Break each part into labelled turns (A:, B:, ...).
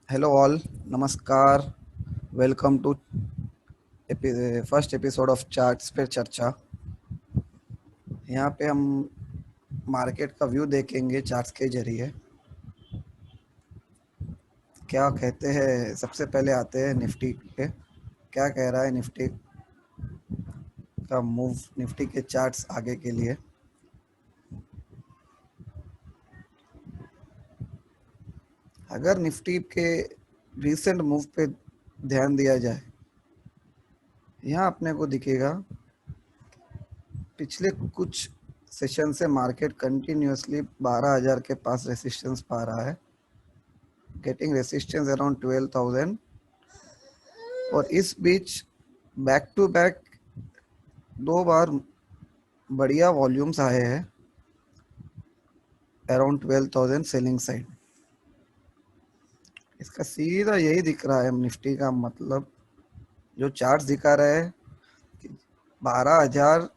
A: Hello all, नमस्कार. Welcome to first episode of charts पे चर्चा. यहाँ पे हम मार्केट का व्यू देखेंगे चार्ट्स के जरिए. क्या कहते हैं, सबसे पहले आते हैं निफ्टी पे. क्या कह रहा है निफ्टी का मूव, निफ्टी के चार्ट्स आगे के लिए. अगर निफ्टी के रिसेंट मूव पे ध्यान दिया जाए, यहाँ अपने को दिखेगा पिछले कुछ सेशन से मार्केट कंटिन्यूअसली 12,000 के पास रेसिस्टेंस पा रहा है, गेटिंग रेसिस्टेंस अराउंड 12,000. और इस बीच बैक टू बैक दो बार बढ़िया वॉल्यूम्स आए हैं अराउंड 12,000 सेलिंग साइड. इसका सीधा यही दिख रहा है निफ्टी का, मतलब जो चार्ट दिखा रहा है कि 12,000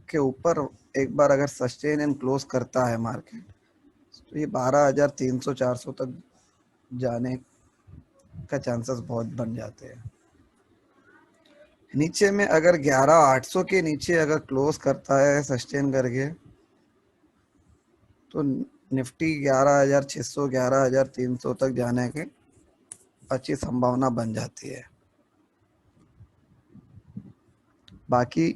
A: के ऊपर एक बार अगर सस्टेन एंड क्लोज करता है मार्केट, तो ये 12,300-400 तक जाने का चांसेस बहुत बन जाते हैं. नीचे में अगर 11,800 के नीचे अगर क्लोज करता है सस्टेन करके, तो निफ्टी 11,600 11,300 तक जाने की अच्छी संभावना बन जाती है. बाकी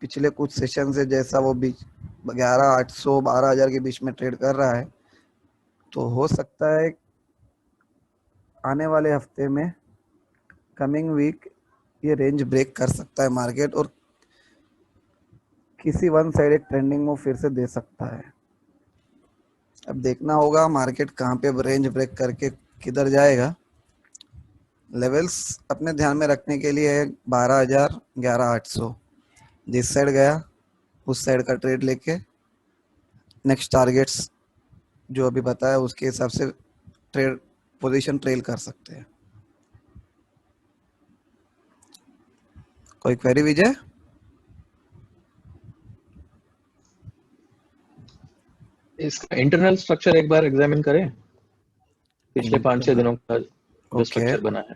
A: पिछले कुछ सेशन से जैसा वो बीच 11,800 12,000 के बीच में ट्रेड कर रहा है, तो हो सकता है आने वाले हफ्ते में, कमिंग वीक, ये रेंज ब्रेक कर सकता है मार्केट और किसी वन साइड एक ट्रेंडिंग मूव फिर से दे सकता है. अब देखना होगा मार्केट कहाँ पे रेंज ब्रेक करके किधर जाएगा. लेवल्स अपने ध्यान में रखने के लिए है 12,000 11,800. जिस साइड गया उस साइड का ट्रेड लेके नेक्स्ट टारगेट्स जो अभी बताया उसके हिसाब से ट्रेड पोजीशन ट्रेल कर सकते हैं. कोई क्वेरी विजय?
B: इसका इंटरनल स्ट्रक्चर एक बार एग्जामिन करें, पिछले 5-6 दिनों का जो
A: ओके.
B: स्ट्रक्चर बना है.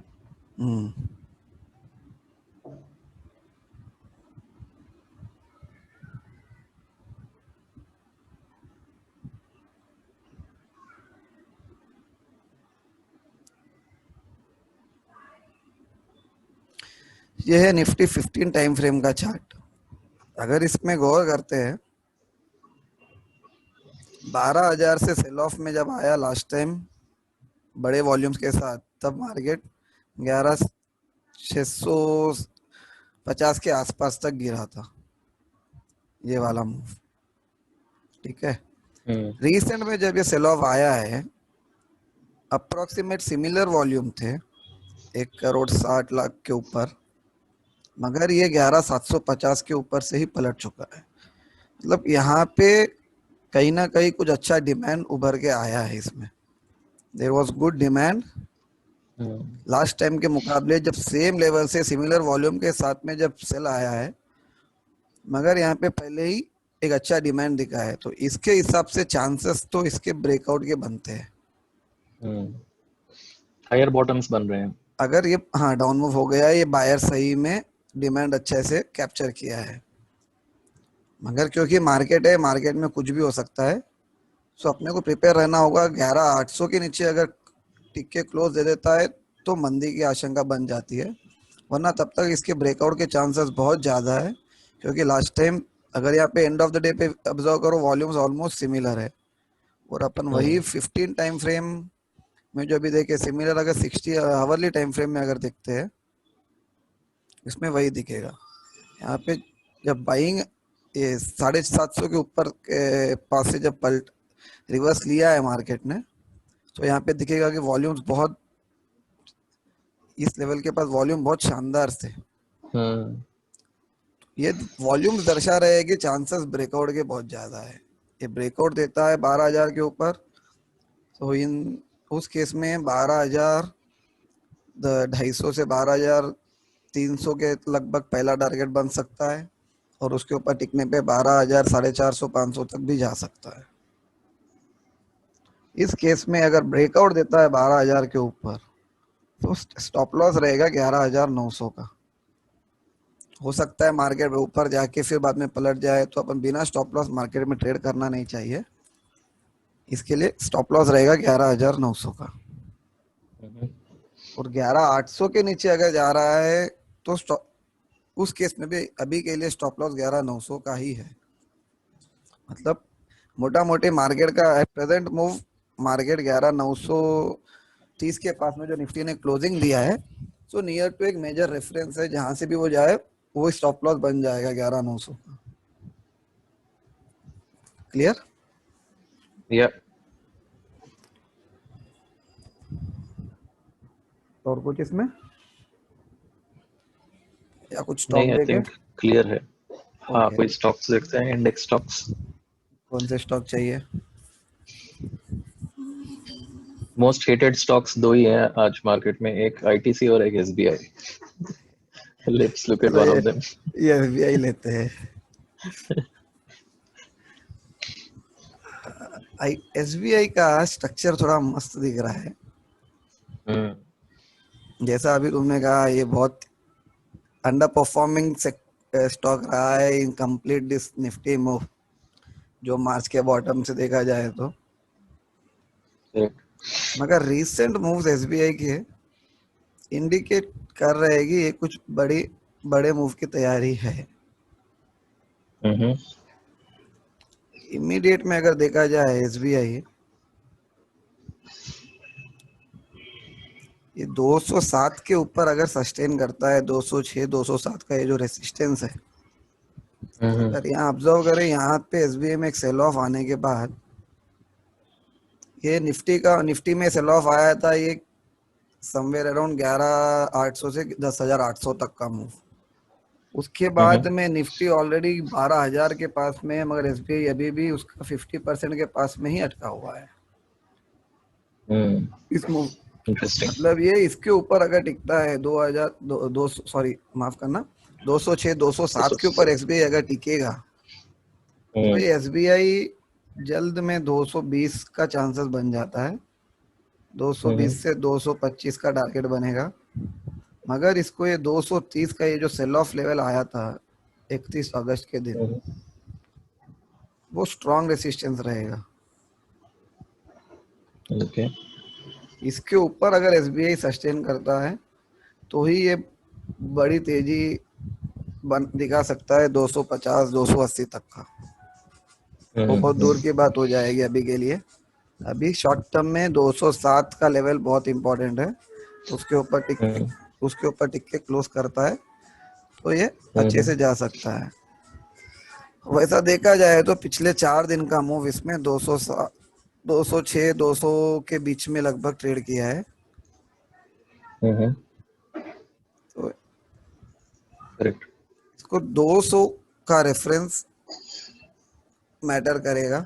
A: ये है निफ्टी 15 टाइम फ्रेम का चार्ट. अगर इसमें गौर करते हैं, 12,000 से सेल ऑफ में जब आया लास्ट टाइम बड़े वॉल्यूम्स के साथ, तब मार्केट 11,650 के आसपास तक गिरा था, ये वाला मूव. ठीक है. रिसेंट में जब ये सेल ऑफ आया है, अप्रोक्सीमेट सिमिलर वॉल्यूम थे 1,60,00,000 के ऊपर, मगर ये 11,750 के ऊपर से ही पलट चुका है. मतलब यहाँ पे कहीं ना कहीं कुछ अच्छा डिमांड उभर के आया है इसमें. There was good demand last time के मुकाबले, जब सेम लेवल से सिमिलर वॉल्यूम के साथ में जब सेल आया है, मगर यहाँ पे पहले ही एक अच्छा डिमांड दिखा है, तो इसके हिसाब से चांसेस तो इसके ब्रेकआउट के बनते हैं.
B: हायर बॉटम्स बन रहे हैं.
A: अगर ये डाउन मूव हो गया, ये बायर सही में डिमांड अच्छे से कैप्चर किया है, मगर क्योंकि मार्केट है, मार्केट में कुछ भी हो सकता है, सो अपने को प्रिपेयर रहना होगा. 11,800 के नीचे अगर टिक के क्लोज दे देता है तो मंदी की आशंका बन जाती है, वरना तब तक इसके ब्रेकआउट के चांसेस बहुत ज़्यादा है. क्योंकि लास्ट टाइम अगर यहाँ पे एंड ऑफ द डे पे ऑब्जर्व करो, वॉल्यूम्स ऑलमोस्ट सिमिलर है, और अपन वही 15 टाइम फ्रेम में जो अभी देखे सिमिलर, अगर 60 आवर्ली टाइम फ्रेम में अगर देखते हैं, इसमें वही दिखेगा. यहाँ पे जब बाइंग ये 750 के ऊपर के पास से जब पलट रिवर्स लिया है मार्केट ने, तो यहाँ पे दिखेगा कि वॉल्यूम्स बहुत, इस लेवल के पास वॉल्यूम बहुत शानदार थे. ये वॉल्यूम्स दर्शा रहे हैं कि चांसेस ब्रेकआउट के बहुत ज्यादा है. ये ब्रेकआउट देता है 12,000 के ऊपर, तो इन उस केस में 12,250 से 12,300 के लगभग पहला टारगेट बन सकता है, और उसके ऊपर टिकने पे 12,000 450 500 तक भी जा सकता है. इस केस में अगर ब्रेकआउट देता है 12,000 के ऊपर तो स्टॉप लॉस रहेगा 11,900 का। हो सकता है मार्केट में ऊपर जाके फिर बाद में पलट जाए, तो अपन बिना स्टॉप लॉस मार्केट में ट्रेड करना नहीं चाहिए। इसके लिए स्टॉप लॉस रहेगा 11,900 का।
B: हम्म,
A: और 11,800 के नीचे अगर जा रहा है तो उस केस में भी अभी के लिए स्टॉप लॉस 11,900 का ही है। मतलब मोटा मोटी मार्केट का प्रेजेंट मूव, मार्केट 11,930 के पास में जो निफ्टी ने क्लोजिंग दिया है, सो नियर टू एक मेजर रेफरेंस है, जहां से भी वो जाए वो स्टॉप लॉस बन जाएगा 11,900 का। क्लियर?
B: या
A: और कुछ इसमें या कुछ स्टॉक
B: नहीं, आई
A: देखे?
B: थिंक क्लियर है। हाँ,
A: ओके,
B: कोई स्टॉक्स देखते हैं, इंडेक्स स्टॉक्स।
A: कौन से स्टॉक चाहिए?
B: मोस्ट हेटेड स्टॉक्स दो ही हैं आज मार्केट में, एक आईटीसी और एक एसबीआई। लेट्स लुक एट
A: चलो
B: वन ऑफ देम।
A: ये एसबीआई लेते हैं। एसबीआई का स्ट्रक्चर थोड़ा मस्त दिख रहा है।
B: हम्म।
A: जैसा अभी तुमने कहा, ये बहुत अंडर परफॉर्मिंग स्टॉक रहा है in complete this Nifty move, जो मार्च के बॉटम से देखा जाए तो। मगर रीसेंट मूव्स एसबीआई के इंडिकेट कर रहे हैं कि ये कुछ बड़े मूव की तैयारी है।
B: हम्म।
A: इमीडिएट में अगर देखा जाए एसबीआई ये 207 के ऊपर अगर सस्टेन करता है, 206 207 का ये जो रेसिस्टेंस है,
B: हम्म।
A: अगर यहाँ ऑब्जर्व करें, यहाँ पे एसबीआई में एक सेल ऑफ आने के बाद ये निफ्टी में सेल ऑफ आया था, ये समवेयर अराउंड 11,800 से 10,800 तक का मूव। उसके बाद में निफ्टी ऑलरेडी 12,000 के पास में है, मगर एसबीआई अभी भी उसका 50% के पास में ही अटका हुआ है इस मूव।
B: इंटरेस्टिंग।
A: मतलब ये इसके ऊपर अगर टिकता है 2,000 दो सॉरी माफ करना, 206 207 के ऊपर एसबीआई अगर टिकेगा तो ये एसबीआई जल्द में 220 का चांसेस बन जाता है। 220 से 225 का टारगेट बनेगा। मगर इसको ये 230 का ये जो सेल ऑफ लेवल आया था 31 अगस्त के दिन, वो स्ट्रॉन्ग रेसिस्टेंस रहेगा।
B: ओके।
A: इसके ऊपर अगर एसबीआई सस्टेन करता है तो ही ये बड़ी तेजी दिखा सकता है 250 280 तक का। वो बहुत दूर की बात हो जाएगी अभी के लिए। अभी शॉर्ट टर्म में 207 का लेवल बहुत इंपॉर्टेंट है। उसके ऊपर टिक के क्लोज करता है तो ये अच्छे से जा सकता है। वैसा देखा जाए तो पिछले 4 दिन का मूव इसमें 206 200 के बीच में लगभग ट्रेड किया है। तो
B: करेक्ट।
A: इसको 200 का रेफरेंस मैटर करेगा।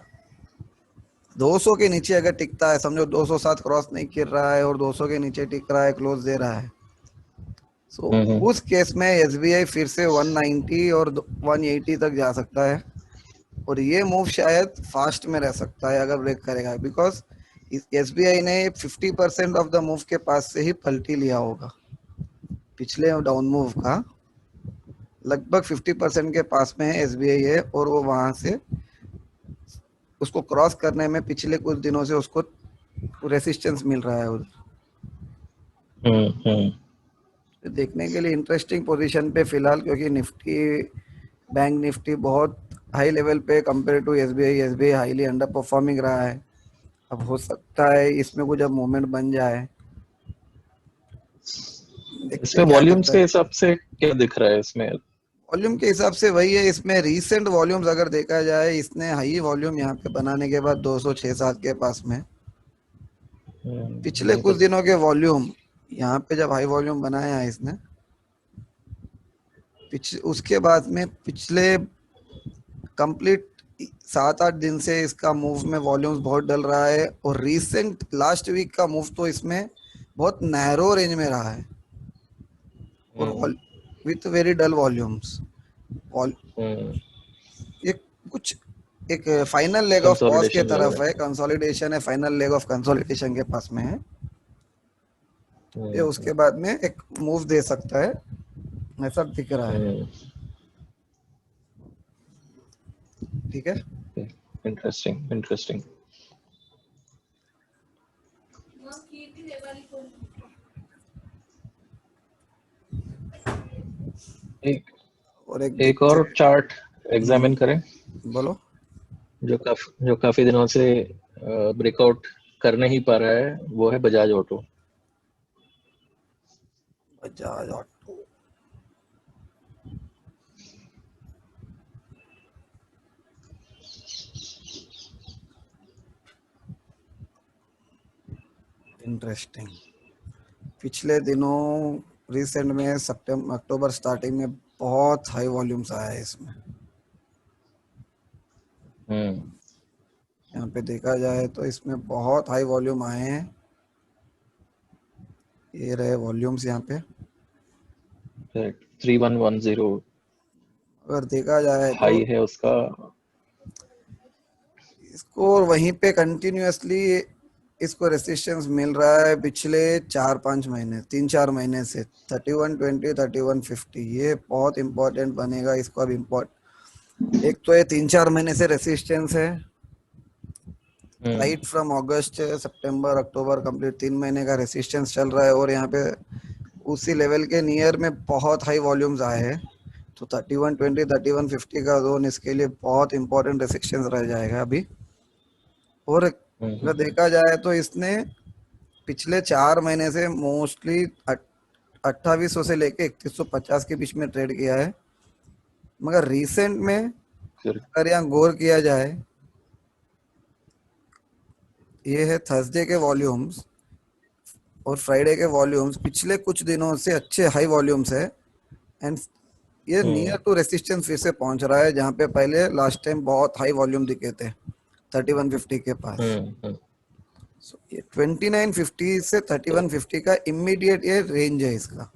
A: 200 के नीचे अगर टिकता है, समझो 207 क्रॉस नहीं कर रहा है और 200 के नीचे टिक रहा है, क्लोज दे रहा है, सो उस केस में एसबीआई फिर से 190 और 180 तक जा सकता है। और ये मूव शायद फास्ट में रह सकता है अगर ब्रेक करेगा, बिकॉज एसबीआई ने 50% ऑफ द मूव के पास से ही पलटी लिया होगा। पिछले डाउन मूव का लगभग 50% के पास में है एसबीआई है, और वो वहां से उसको क्रॉस करने में पिछले कुछ दिनों से उसको रेसिस्टेंस मिल रहा है उधर। देखने के लिए इंटरेस्टिंग पोजीशन पे फिलहाल, क्योंकि निफ्टी, बैंक निफ्टी बहुत हाई लेवल पे compare to SBI, SBI highly underperforming रहा है। अब हो सकता है इसमें कुछ अब मूवमेंट बन जाए, देखते
B: इसमें
A: हैं क्या
B: वॉल्यूम्स
A: करता
B: के
A: है।
B: हिसाब से क्या दिख रहा है इसमें?
A: वॉल्यूम के हिसाब से वही है, इसमें रीसेंट वॉल्यूम्स अगर देखा जाए, इसने हाई वॉल्यूम यहाँ पे बनाने के बाद 206-7 के पास में पिछले कुछ दिनों के वॉल्यूम, यहाँ पे जब हाई वॉल्यूम बनाया है इसने, उसके बाद में पिछले कंप्लीट 7-8 दिन से इसका मूव में वॉल्यूम्स बहुत डल रहा है। और रीसेंट लास्ट वीक का मूव तो इसमें बहुत नैरो रेंज में रहा है और विथ वेरी डल वॉल्यूम्स। ये कुछ एक फाइनल लेग ऑफ पॉज के
B: कंसोलिडेशन लग
A: तरफ
B: रहा
A: है, कंसोलिडेशन है, फाइनल लेग ऑफ कंसोलिडेशन के पास में है।
B: है।
A: ये उसके बाद में एक मूव दे सकता है, ऐसा दिख रहा है।
B: हम्म।
A: ठीक है।
B: Interesting interesting. एक
A: और एक
B: एक
A: देखते
B: और
A: हैं।
B: चार्ट एग्जामिन
A: हम्म,
B: करें
A: बोलो।
B: जो काफी दिनों से ब्रेकआउट कर नहीं पा रहा है, वो है Bajaj auto.
A: Bajaj auto. Interesting. पिछले दिनों, रिसेंट में, सितंबर अक्टूबर स्टार्टिंग में बहुत हाई वॉल्यूम्स आया है इसमें।
B: हम्म।
A: यहाँ पे देखा जाए तो इसमें बहुत हाई वॉल्यूम आए हैं। ये रहे वॉल्यूम्स यहाँ पे।
B: 3110
A: अगर देखा जाए तो
B: हाई है उसका।
A: इसको वहीं पे कंटिन्यूअसली इसको रेसिस्टेंस मिल रहा है पिछले 4-5 महीने, 3-4 महीने से। 3120, 3150, ये बहुत इंपॉर्टेंट बनेगा इसको अब इम्पोर्ट। एक तो ये 3-4 महीने से रेसिस्टेंस है,
B: हम्म।
A: राइट फ्रॉम अगस्त सितंबर अक्टूबर कंप्लीट 3 महीने का रेसिस्टेंस चल रहा है, और यहाँ पे उसी लेवल के नियर में बहुत हाई वॉल्यूम्स आए हैं। तो 3120, 3150 का जोन इसके लिए बहुत इंपॉर्टेंट रेसिस्टेंस रह जाएगा अभी। और अगर
B: हम्म।
A: देखा जाए तो इसने पिछले 4 महीने से मोस्टली 2800 से लेके 3150 के बीच में ट्रेड किया है। मगर रिसेंट में
B: फिर
A: अगर यहाँ गौर किया जाए, ये है थर्सडे के वॉल्यूम्स और फ्राइडे के वॉल्यूम्स, पिछले कुछ दिनों से अच्छे हाई वॉल्यूम्स है। एंड ये
B: हम्म।
A: नियर टू रेसिस्टेंस फिर से पहुंच रहा है, जहाँ पे पहले लास्ट टाइम बहुत हाई वॉल्यूम दिखे थे 3150 के पास।
B: हम्म।
A: So, ये 2950 से 3150 का इमीडिएट ये रेंज है इसका।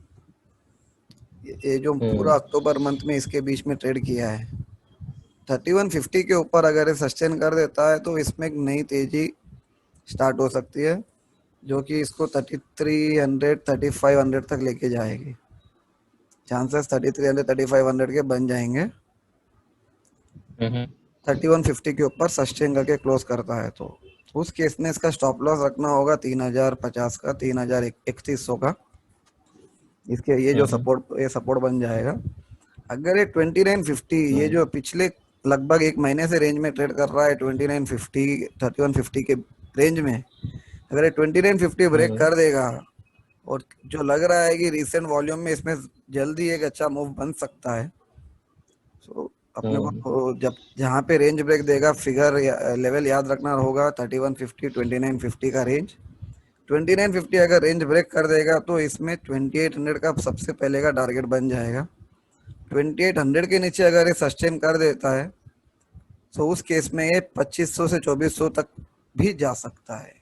A: ये जो पूरा
B: हम्म।
A: अक्टूबर मंथ में इसके बीच में ट्रेड किया है, 3150 के ऊपर अगर ये सस्टेन कर देता है तो इसमें एक नई तेजी स्टार्ट हो सकती है, जो कि इसको 3300, 3500 तक लेके जाएगी। चांसेस 3300, 3500 के बन जाएंगे,
B: हम्म।
A: 3150 के ऊपर सस्टेन करके क्लोज करता है तो। उस केस में इसका स्टॉप लॉस रखना होगा 3050 का, 3100 का। इसके ये जो
B: हम्म।
A: सपोर्ट, ये सपोर्ट बन जाएगा। अगर ये 2950, ये
B: हम्म।
A: जो पिछले लगभग एक महीने से रेंज में ट्रेड कर रहा है 2950, 3150 के रेंज में, अगर ये 2950 ब्रेक
B: हम्म।
A: कर देगा, और जो लग रहा है कि रिसेंट वॉल्यूम में इसमें जल्दी एक अच्छा मूव बन सकता है। सो अपने को
B: हम्म।
A: तो जब जहाँ पे रेंज ब्रेक देगा, फिगर लेवल याद रखना होगा 3150, 2950 का रेंज। 2950 अगर रेंज ब्रेक कर देगा तो इसमें 2800 का सबसे पहले का टारगेट बन जाएगा। 2800 के नीचे अगर ये सस्टेन कर देता है तो उस केस में ये 2500 से 2400 तक भी जा सकता है।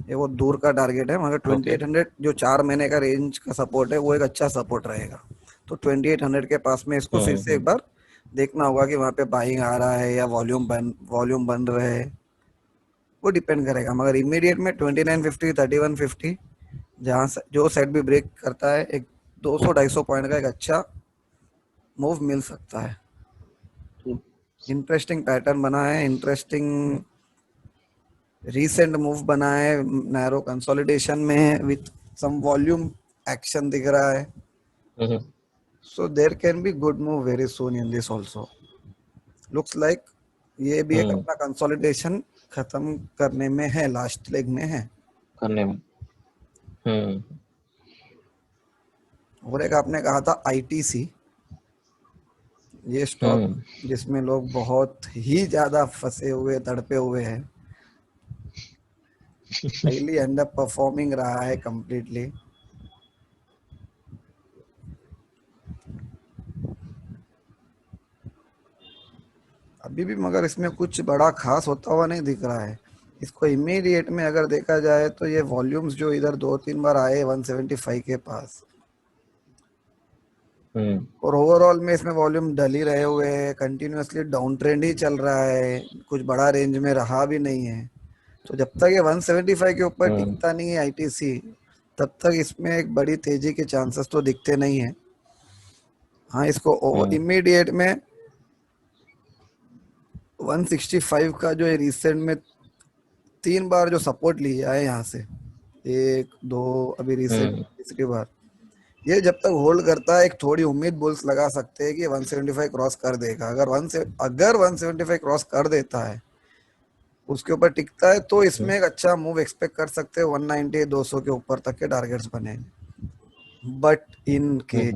A: ये वो दूर का टारगेट है, मगर
B: ओके।
A: 2800 जो 4 महीने का रेंज का सपोर्ट है, वो एक अच्छा सपोर्ट रहेगा। तो 2800 के पास में इसको फिर से एक
B: हम्म।
A: बार देखना होगा कि वहाँ पे बाइंग आ रहा है या वॉल्यूम बन रहे हैं। वो डिपेंड करेगा, मगर इमीडिएट में 2950, 3150, जहाँ जो सेट भी ब्रेक करता है, एक 200-250 पॉइंट का एक अच्छा मूव मिल सकता है। इंटरेस्टिंग पैटर्न बना है, इंटरेस्टिंग रीसेंट मूव बना है, नैरो कंसोलिडेशन में है विथ सम वॉल्यूम एक्शन दिख रहा है।
B: Hmm.
A: So there can be good move very soon in this also. Looks like ये भी एक
B: हम्म।
A: अपना कंसोलिडेशन खत्म करने में है, लास्ट लेग में है।
B: करने में। हम्म।
A: और एक आपने कहा था आईटीसी, ये स्टॉक
B: हम्म।
A: जिसमें लोग बहुत ही ज्यादा फंसे हुए, तड़पे हुए हैं, हाईली एंड अप परफॉर्मिंग रहा है कंप्लीटली। अभी भी मगर इसमें कुछ बड़ा खास होता हुआ नहीं दिख रहा है। इसको इमीडिएट में अगर देखा जाए तो ये वॉल्यूम्स जो इधर 2-3 बार आए 175 के पास, और ओवरऑल में इसमें वॉल्यूम डल ही रहे हुए है, कंटिन्यूअसली डाउन ट्रेंड ही चल रहा है, कुछ बड़ा रेंज में रहा भी नहीं है। तो जब तक ये 175 के ऊपर टिकता नहीं है आईटीसी, तब तक इसमें एक बड़ी तेजी के चांसेस तो दिखते नहीं है। हाँ, इसको इमीडिएट में 165 का जो है रिसेंट में 3 बार जो सपोर्ट लिया है यहाँ से, 1 2, अभी रिसेंट तीसरी बार, ये जब तक होल्ड करता है एक थोड़ी उम्मीद बुल्स लगा सकते हैं कि 175 क्रॉस कर देगा। अगर 175 क्रॉस कर देता है, उसके ऊपर टिकता है, तो इसमें एक अच्छा मूव एक्सपेक्ट कर सकते हैं। 190 200 के ऊपर तक के टारगेट्स बनेंगे। बट इन के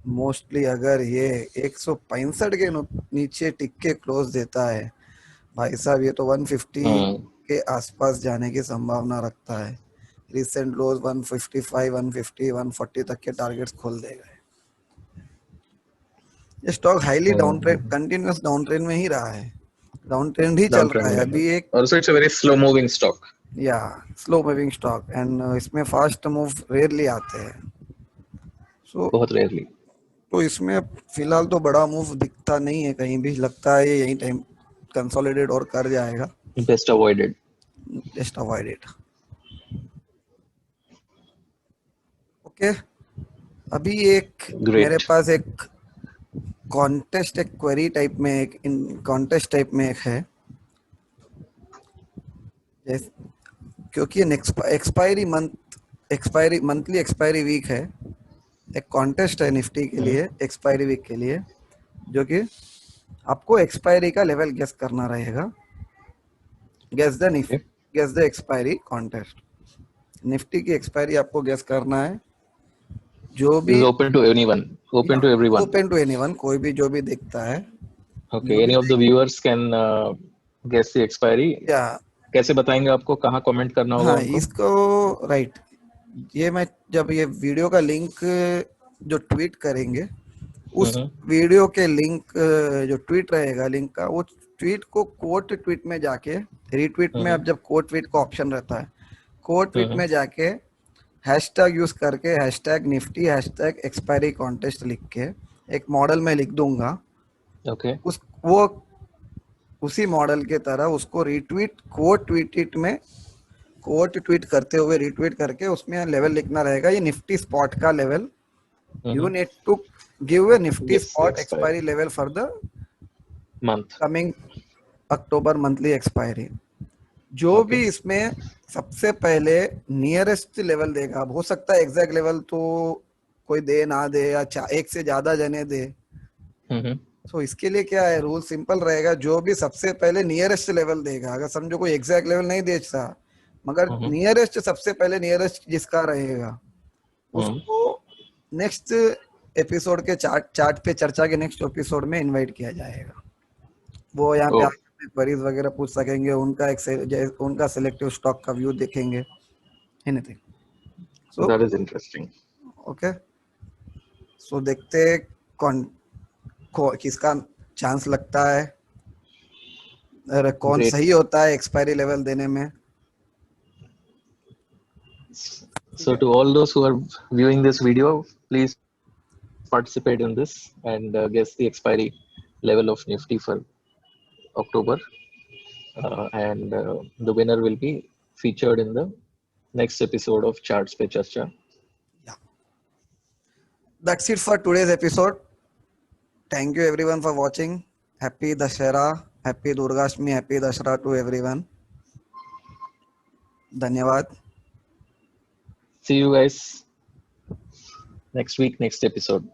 A: मोस्टली अगर ये 165 के नीचे टिक के क्लोज देता है, भाई साहब ये तो 150 के आसपास जाने की संभावना रखता है। रिसेंट लोज 155 150 140 तक के टारगेट्स खोल देगा। ये stock highly down trend, continuous down trend में ही रहा है, डाउन ट्रेंड ही चल रहा है अभी। एक
B: also it's a very slow moving stock,
A: या स्लो मूविंग स्टॉक, एंड इसमें फास्ट मूव रेयरली आते हैं। सो
B: बहुत रेयरली।
A: तो इसमें फिलहाल तो बड़ा मूव दिखता नहीं है कहीं भी, लगता है ये यही टाइम कंसोलिडेट और कर जाएगा।
B: Best avoided.
A: Just avoid it. Okay, अभी एक मेरे पास एक कॉन्टेस्ट, एक क्वेरी टाइप में, एक इन कॉन्टेस्ट टाइप में एक है, क्योंकि एक्सपायरी मंथली एक्सपायरी वीक है, एक कॉन्टेस्ट है निफ्टी के लिए एक्सपायरी वीक के लिए, जो कि आपको एक्सपायरी का लेवल गेस करना रहेगा। Guess the expiry contest. Nifty की एक्सपायरी आपको गेस करना है। जो भी
B: open to anyone, open to everyone,
A: open to anyone, कोई भी जो भी देखता है।
B: Okay, any of the viewers can guess the expiry.
A: या
B: कैसे बताएंगे आपको, कहाँ कमेंट करना होगा
A: हाँ,
B: उनको?
A: इसको राइट, ये मैं जब ये वीडियो का लिंक जो ट्वीट करेंगे, उस वीडियो के लिंक जो ट्वीट रहेगा लिंक का, वो ट्वीट को कोट ट्वीट में जाके, रीट्वीट में अब जब कोट ट्वीट का ऑप्शन रहता है, कोट ट्वीट में जाके हैशटैग यूज करके hashtag Nifty hashtag expiry contest लिख के एक मॉडल में लिख दूंगा।
B: ओके,
A: वो उसी मॉडल के तरह उसको रीट्वीट कोट ट्वीट करते हुए रीट्वीट करके उसमें लेवल लिखना रहेगा, ये निफ्टी स्पॉट का level. You need to give a Nifty spot expiry level for the
B: month
A: coming October monthly expiry. जो भी इसमें सबसे पहले नियरेस्ट लेवल देगा, अब हो सकता है एग्जैक्ट लेवल तो कोई दे ना दे, या एक से ज्यादा जने दे। तो इसके लिए क्या है, रूल सिंपल रहेगा, जो भी सबसे पहले नियरेस्ट लेवल देगा, अगर समझो कोई एग्जैक्ट लेवल नहीं देता, मगर नियरेस्ट सबसे पहले नियरेस्ट जिसका रहेगा, उसको नेक्स्ट एपिसोड के चार्ट पे चर्चा के नेक्स्ट एपिसोड में इनवाइट किया जाएगा। वो यहाँ पे आके क्वेरीज वगैरह पूछ सकेंगे, उनका सिलेक्टिव स्टॉक का व्यू देखेंगे, anything. So
B: that is interesting.
A: Okay, so देखते कौन किसका चांस लगता है, अरे कौन सही होता है एक्सपायरी लेवल देने में।
B: So to all those who are viewing this video, please participate in this and guess the expiry level of Nifty for October, and the winner will be featured in the next episode of Charts Pe Charcha.
A: Yeah, that's it for today's episode. Thank you everyone for watching. Happy Dashera, happy Durgashtami, happy Dashera to everyone. Dhanyawad.
B: See you guys next week, next episode.